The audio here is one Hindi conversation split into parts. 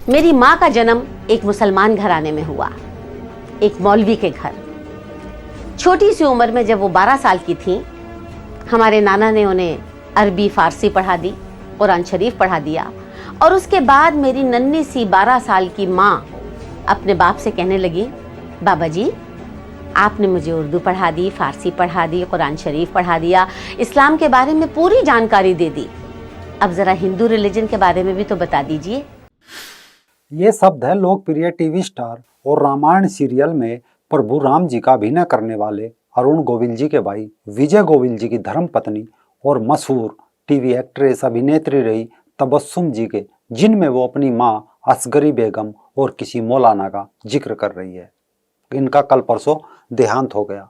मेरी माँ का जन्म एक मुसलमान घराने में हुआ, एक मौलवी के घर। छोटी सी उम्र में जब वो 12 साल की थी, हमारे नाना ने उन्हें अरबी फारसी पढ़ा दी, कुरान शरीफ पढ़ा दिया। और उसके बाद मेरी नन्ही सी 12 साल की माँ अपने बाप से कहने लगी, बाबा जी आपने मुझे उर्दू पढ़ा दी, फारसी पढ़ा दी, कुरान शरीफ पढ़ा दिया, इस्लाम के बारे में पूरी जानकारी दे दी, अब जरा हिंदू रिलीजन के बारे में भी तो बता दीजिए। ये शब्द है लोकप्रिय टीवी स्टार और रामायण सीरियल में प्रभु राम जी का अभिनय करने वाले अरुण गोविल जी के भाई विजय गोविल जी की धर्मपत्नी और मशहूर टीवी एक्ट्रेस अभिनेत्री रही तबस्सुम जी के, जिनमें वो अपनी माँ असगरी बेगम और किसी मौलाना का जिक्र कर रही है। इनका कल परसों देहांत हो गया,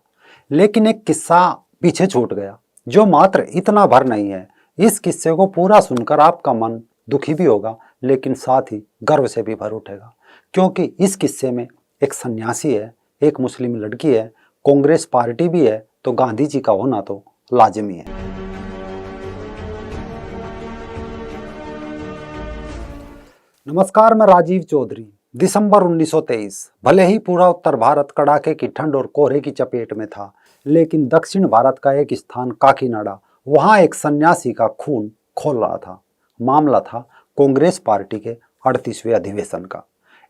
लेकिन एक किस्सा पीछे छूट गया जो मात्र इतना भर नहीं है। इस किस्से को पूरा सुनकर आपका मन दुखी भी होगा, लेकिन साथ ही गर्व से भी भर उठेगा, क्योंकि इस किस्से में एक सन्यासी है, एक मुस्लिम लड़की है, कांग्रेस पार्टी भी है, तो गांधी जी का होना तो लाजमी है। नमस्कार, मैं राजीव चौधरी। दिसंबर 1923, भले ही पूरा उत्तर भारत कड़ाके की ठंड और कोहरे की चपेट में था, लेकिन दक्षिण भारत का एक स्थान काकीनाडा, वहां एक सन्यासी का खून खौल रहा था। मामला था कांग्रेस पार्टी के 38वें अधिवेशन का।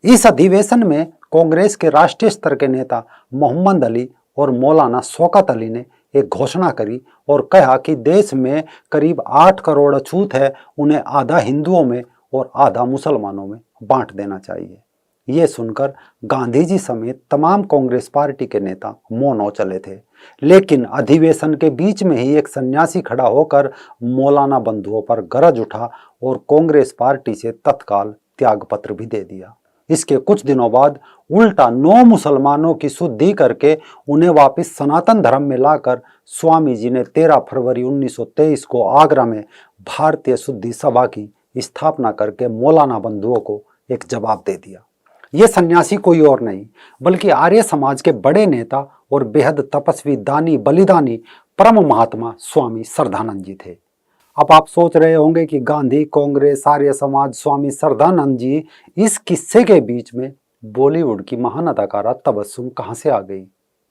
इस अधिवेशन में कांग्रेस के राष्ट्रीय स्तर के नेता मोहम्मद अली और मौलाना शौकत अली ने एक घोषणा करी और कहा कि देश में करीब 8 करोड़ अछूत है, उन्हें आधा हिंदुओं में और आधा मुसलमानों में बांट देना चाहिए। ये सुनकर गांधी जी समेत तमाम कांग्रेस पार्टी के नेता मौन हो चले थे, लेकिन अधिवेशन के बीच में ही एक सन्यासी खड़ा होकर मौलाना बंधुओं पर गरज उठा और कांग्रेस पार्टी से तत्काल त्यागपत्र भी दे दिया। इसके कुछ दिनों बाद उल्टा 9 मुसलमानों की शुद्धि करके उन्हें वापस सनातन धर्म में लाकर स्वामी जी ने 13 फरवरी 1923 को आगरा में भारतीय शुद्धि सभा की स्थापना करके मौलाना बंधुओं को एक जवाब दे दिया। ये सन्यासी कोई और नहीं बल्कि आर्य समाज के बड़े नेता और बेहद तपस्वी, दानी, बलिदानी परम महात्मा स्वामी श्रद्धानंद जी थे। अब आप सोच रहे होंगे कि गांधी, कांग्रेस, आर्य समाज, स्वामी श्रद्धानंद जी, इस किस्से के बीच में बॉलीवुड की महान अदाकारा तबस्सुम कहां से आ गई?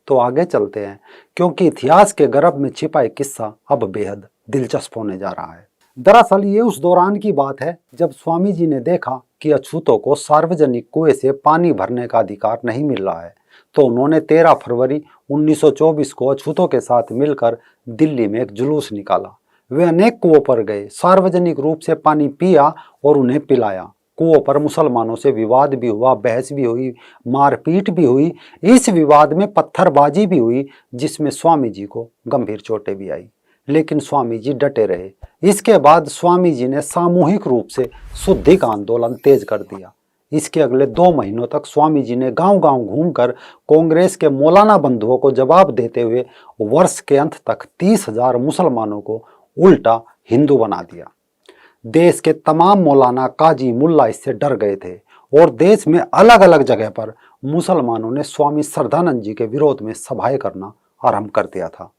तो आगे चलते हैं, क्योंकि इतिहास के गर्भ में छिपा एक किस्सा अब बेहद दिलचस्प होने जा रहा है। दरअसल ये उस दौरान की बात है जब स्वामी जी ने देखा कि अछूतों को सार्वजनिक कुएं से पानी भरने का अधिकार नहीं मिल रहा है, तो उन्होंने 13 फरवरी 1924 को अछूतों के साथ मिलकर दिल्ली में एक जुलूस निकाला। वे अनेक कुओं पर गए, सार्वजनिक रूप से पानी पिया और उन्हें पिलाया। कुओं पर मुसलमानों से विवाद भी हुआ, बहस भी हुई, मारपीट भी हुई। इस विवाद में पत्थरबाजी भी हुई, जिसमें स्वामी जी को गंभीर चोटें भी आई, लेकिन स्वामी जी डटे रहे। इसके बाद स्वामी जी ने सामूहिक रूप से शुद्धि का आंदोलन तेज कर दिया। इसके अगले 2 महीनों तक स्वामी जी ने गांव-गांव घूमकर कांग्रेस के मौलाना बंधुओं को जवाब देते हुए वर्ष के अंत तक 30,000 मुसलमानों को उल्टा हिंदू बना दिया। देश के तमाम मौलाना, काजी, मुल्ला इससे डर गए थे और देश में अलग अलग जगह पर मुसलमानों ने स्वामी श्रद्धानंद जी के विरोध में सभाएं करना आरंभ कर दिया था।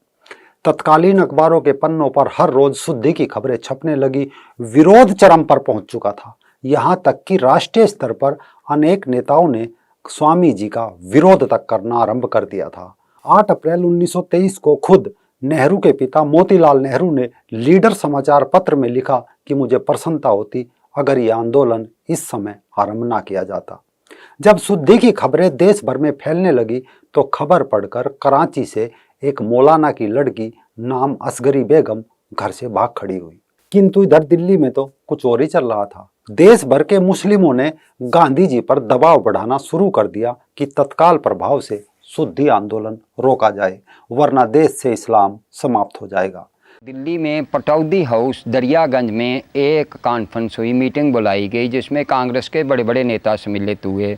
तत्कालीन अखबारों के पन्नों पर हर रोज शुद्धि की खबरें छपने लगी। विरोध चरम पर पहुंच चुका था, यहां तक कि राष्ट्रीय स्तर पर अनेक नेताओं ने स्वामी जी का विरोध तक करना आरंभ कर दिया था। 8 अप्रैल 1923 को खुद नेहरू के पिता मोतीलाल नेहरू ने लीडर समाचार पत्र में लिखा कि मुझे प्रसन्नता होती अगर यह आंदोलन इस समय आरंभ ना किया जाता। जब शुद्धि की खबरें देश भर में फैलने लगी तो खबर पढ़कर कराची से एक मौलाना की लड़की नाम असगरी बेगम घर से भाग खड़ी हुई। किंतु इधर दिल्ली में तो कुछ और ही चल रहा था। देश भर के मुस्लिमों ने गांधी जी पर दबाव बढ़ाना शुरू कर दिया कि तत्काल प्रभाव से शुद्धि आंदोलन रोका जाए, वरना देश से इस्लाम समाप्त हो जाएगा। दिल्ली में पटौदी हाउस दरियागंज में एक कॉन्फ्रेंस हुई, मीटिंग बुलाई गई, जिसमें कांग्रेस के बड़े बड़े नेता सम्मिलित हुए।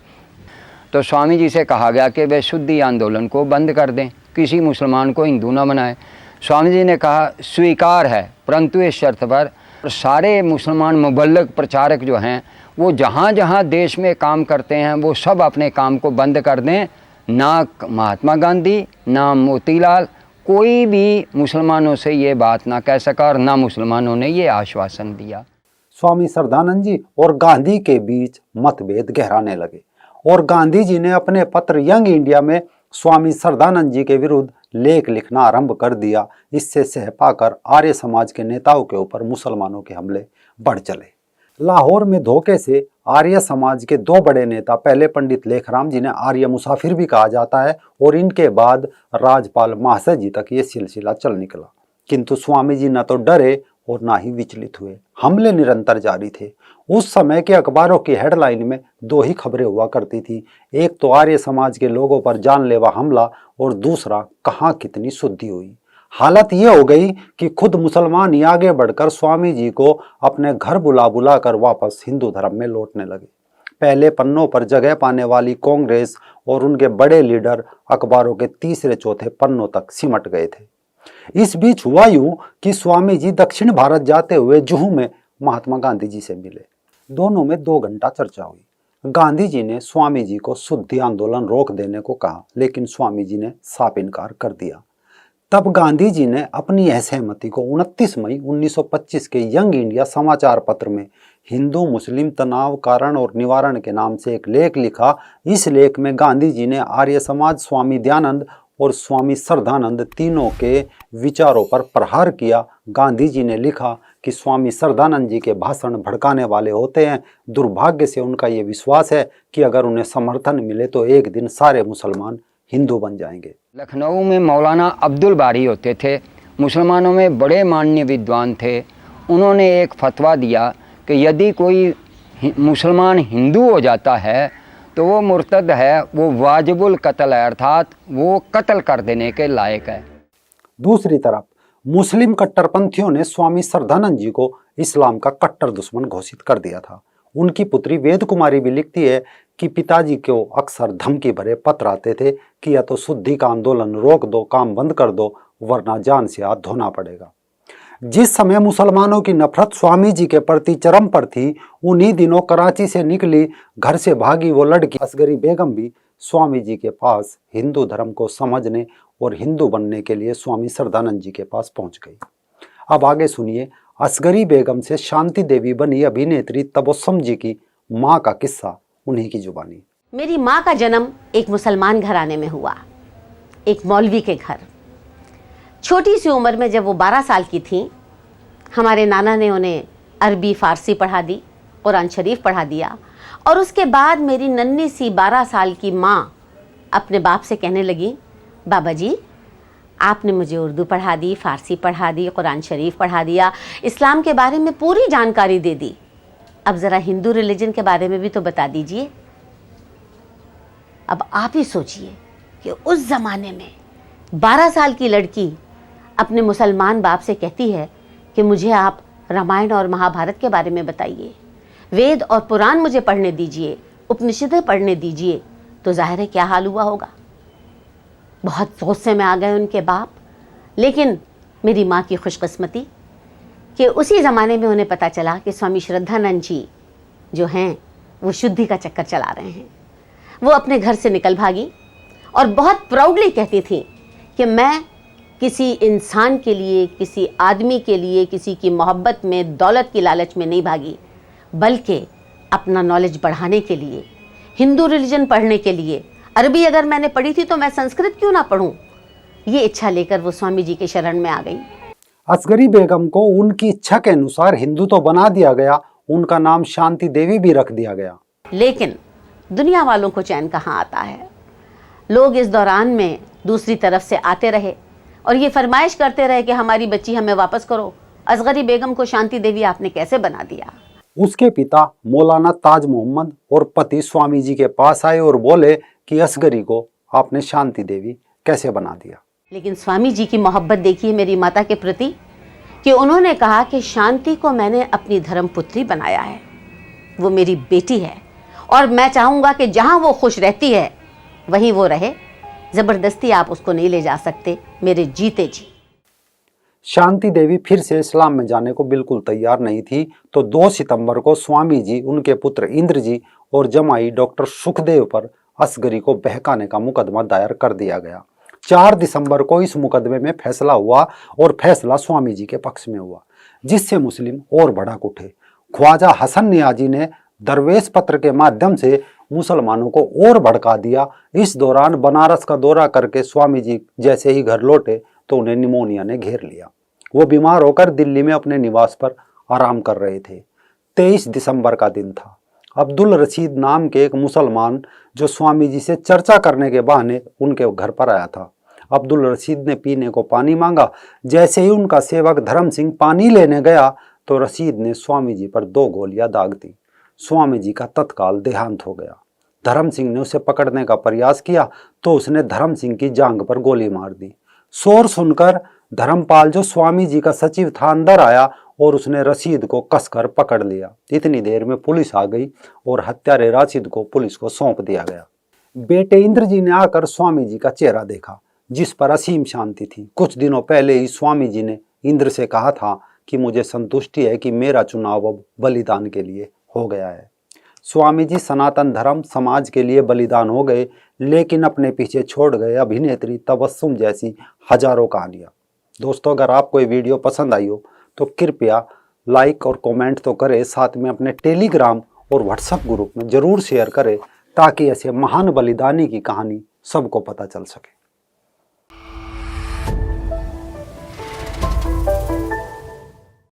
तो स्वामी जी से कहा गया कि वे शुद्धि आंदोलन को बंद कर दें, किसी मुसलमान को हिंदू न बनाए। स्वामी जी ने कहा स्वीकार है, परंतु इस शर्त पर सारे मुसलमान मुबल्लिग प्रचारक जो हैं वो जहाँ जहाँ देश में काम करते हैं वो सब अपने काम को बंद कर दें। ना महात्मा गांधी, ना मोतीलाल, कोई भी मुसलमानों से ये बात ना कह सका और ना मुसलमानों ने ये आश्वासन दिया। स्वामी श्रद्धानंद जी और गांधी के बीच मतभेद गहराने लगे और गांधी जी ने अपने पत्र यंग इंडिया में स्वामी श्रद्धानंद जी के विरुद्ध लेख लिखना आरंभ कर दिया। इससे सह पाकर आर्य समाज के नेताओं के ऊपर मुसलमानों के हमले बढ़ चले। लाहौर में धोखे से आर्य समाज के दो बड़े नेता, पहले पंडित लेखराम जिन्हें आर्य मुसाफिर भी कहा जाता है और इनके बाद राजपाल महाशय जी तक ये सिलसिला चल निकला, किंतु स्वामी जी न तो डरे और ना ही विचलित हुए। हमले निरंतर जारी थे। उस समय के अखबारों की हेडलाइन में दो ही खबरें हुआ करती थी, एक तो आर्य समाज के लोगों पर जानलेवा हमला और दूसरा कहाँ कितनी शुद्धि हुई। हालत यह हो गई कि खुद मुसलमान ही आगे बढ़कर स्वामी जी को अपने घर बुला बुला कर वापस हिंदू धर्म में लौटने लगे। पहले पन्नों पर जगह पाने वाली कांग्रेस और उनके बड़े लीडर अखबारों के तीसरे चौथे पन्नों तक सिमट गए थे। इस बीच हुआ यूं कि स्वामी जी दक्षिण भारत जाते हुए जुहू में महात्मा गांधी जी से मिले। दोनों में 2 घंटा चर्चा हुई। गांधी जी ने स्वामी जी को शुद्धि आंदोलन रोक देने को कहा, लेकिन स्वामी जी ने साफ इनकार कर दिया। तब गांधी जी ने अपनी असहमति को 29 मई 1925 के यंग इंडिया समाचार पत्र में हिंदू मुस्लिम तनाव कारण और निवारण के नाम से एक लेख लिखा। इस लेख में गांधी जी ने आर्य समाज, स्वामी दयानंद और स्वामी श्रद्धानंद तीनों के विचारों पर प्रहार किया। गांधी जी ने लिखा कि स्वामी श्रद्धानंद जी के भाषण भड़काने वाले होते हैं। दुर्भाग्य से उनका ये विश्वास है कि अगर उन्हें समर्थन मिले तो एक दिन सारे मुसलमान हिंदू बन जाएंगे। लखनऊ में मौलाना अब्दुल बारी होते थे, मुसलमानों में बड़े मान्य विद्वान थे। उन्होंने एक फतवा दिया कि यदि कोई मुसलमान हिंदू हो जाता है तो वो मुर्तद है, वो वाजिबुल कत्ल है, अर्थात वो कत्ल कर देने के लायक है। दूसरी तरफ मुस्लिम कट्टरपंथियों ने स्वामी श्रद्धानंद जी को इस्लाम का कट्टर दुश्मन घोषित कर दिया था। उनकी पुत्री वेद कुमारी भी लिखती है कि पिताजी को अक्सर धमकी भरे पत्र आते थे कि या तो शुद्धि का आंदोलन रोक दो, काम बंद कर दो, वरना जान से हाथ धोना पड़ेगा। जिस समय मुसलमानों की नफरत स्वामी जी के प्रति चरम पर थी, उन्हीं दिनों कराची से निकली घर से भागी वो लड़की असगरी बेगम भी स्वामी जी के पास हिंदू धर्म को समझने और हिंदू बनने के लिए स्वामी श्रद्धानंद जी के पास पहुंच गई। अब आगे सुनिए असगरी बेगम से शांति देवी बनी अभिनेत्री तबस्सुम जी की माँ का किस्सा, उन्हीं की जुबानी। मेरी माँ का जन्म एक मुसलमान घराने में हुआ, एक मौलवी के घर। छोटी सी उम्र में जब वो 12 साल की थी, हमारे नाना ने उन्हें अरबी फारसी पढ़ा दी, कुरान शरीफ पढ़ा दिया और उसके बाद मेरी नन्ही सी 12 साल की माँ अपने बाप से कहने लगी, बाबा जी आपने मुझे उर्दू पढ़ा दी, फारसी पढ़ा दी, कुरान शरीफ पढ़ा दिया, इस्लाम के बारे में पूरी जानकारी दे दी, अब ज़रा हिंदू रिलीजन के बारे में भी तो बता दीजिए। अब आप ही सोचिए कि उस ज़माने में 12 साल की लड़की अपने मुसलमान बाप से कहती है कि मुझे आप रामायण और महाभारत के बारे में बताइए, वेद और पुराण मुझे पढ़ने दीजिए, उपनिषदें पढ़ने दीजिए, तो जाहिर है क्या हाल हुआ होगा। बहुत गुस्से में आ गए उनके बाप। लेकिन मेरी माँ की खुशकिस्मती कि उसी ज़माने में उन्हें पता चला कि स्वामी श्रद्धानंद जी जो हैं वो शुद्धि का चक्कर चला रहे हैं। वो अपने घर से निकल भागी और बहुत प्राउडली कहती थी कि मैं किसी इंसान के लिए, किसी आदमी के लिए, किसी की मोहब्बत में, दौलत की लालच में नहीं भागी, बल्कि अपना नॉलेज बढ़ाने के लिए, हिंदू रिलीजन पढ़ने के लिए। अरबी अगर मैंने पढ़ी थी तो मैं संस्कृत क्यों ना पढ़ूं, ये इच्छा लेकर वो स्वामी जी के शरण में आ गई। असगरी बेगम को उनकी इच्छा के अनुसार हिंदू तो बना दिया गया, उनका नाम शांति देवी भी रख दिया गया। लेकिन दुनिया वालों को चैन कहाँ आता है। लोग इस दौरान में दूसरी तरफ से आते रहे और ये फरमाइश करते रहे कि हमारी बच्ची हमें वापस करो। असगरी बेगम को शांति देवी आपने कैसे बना दिया। उसके पिता मौलाना ताज मोहम्मद और पति स्वामी जी के पास आए और बोले कि असगरी को आपने शांति देवी कैसे बना दिया। लेकिन स्वामी जी की मोहब्बत देखिए मेरी माता के प्रति कि उन्होंने कहा कि शांति को मैंने अपनी धर्मपुत्री बनाया है, वो मेरी बेटी है और मैं चाहूँगा कि जहाँ वो खुश रहती है वहीं वो रहे, ज़बरदस्ती आप उसको नहीं ले जा सकते मेरे जीते जी। शांति देवी फिर से इस्लाम में जाने को बिल्कुल तैयार नहीं थी, तो 2 सितंबर को स्वामी जी, उनके पुत्र इंद्र जी और जमाई डॉक्टर सुखदेव पर असगरी को बहकाने का मुकदमा दायर कर दिया गया। 4 दिसंबर को इस मुकदमे में फैसला हुआ और फैसला स्वामी जी के पक्ष में हुआ, जिससे मुस्लिम और भड़क उठे। ख्वाजा हसन नियाजी ने दरवेश पत्र के माध्यम से मुसलमानों को और भड़का दिया। इस दौरान बनारस का दौरा करके स्वामी जी जैसे ही घर लौटे तो उन्हें निमोनिया ने घेर लिया। वो बीमार होकर दिल्ली में अपने निवास पर आराम कर रहे थे। 23 दिसंबर का दिन था। अब्दुल रशीद नाम के एक मुसलमान जो स्वामी जी से चर्चा करने के बहाने उनके घर पर आया था। अब्दुल रशीद ने पीने को पानी मांगा। जैसे ही उनका सेवक धर्म सिंह पानी लेने गया तो रशीद ने स्वामी जी पर 2 गोलियां दाग दी। स्वामी जी का तत्काल देहांत हो गया। धर्म सिंह ने उसे पकड़ने का प्रयास किया तो उसने धर्म सिंह की जांघ पर गोली मार दी। शोर सुनकर धर्मपाल जो स्वामी जी का सचिव था अंदर आया और उसने रशीद को कसकर पकड़ लिया। इतनी देर में पुलिस आ गई और हत्यारे रशीद को पुलिस को सौंप दिया गया। बेटे इंद्र जी ने आकर स्वामी जी का चेहरा देखा जिस पर असीम शांति थी। कुछ दिनों पहले ही स्वामी जी ने इंद्र से कहा था कि मुझे संतुष्टि है कि मेरा चुनाव अब बलिदान के लिए हो गया है। स्वामी जी सनातन धर्म समाज के लिए बलिदान हो गए, लेकिन अपने पीछे छोड़ गए अभिनेत्री तबस्सुम जैसी हजारों कहानियां। दोस्तों, अगर आपको ये वीडियो पसंद आई हो तो कृपया लाइक और कमेंट तो करें, साथ में अपने टेलीग्राम और व्हाट्सएप ग्रुप में जरूर शेयर करें ताकि ऐसे महान बलिदानी की कहानी सबको पता चल सके।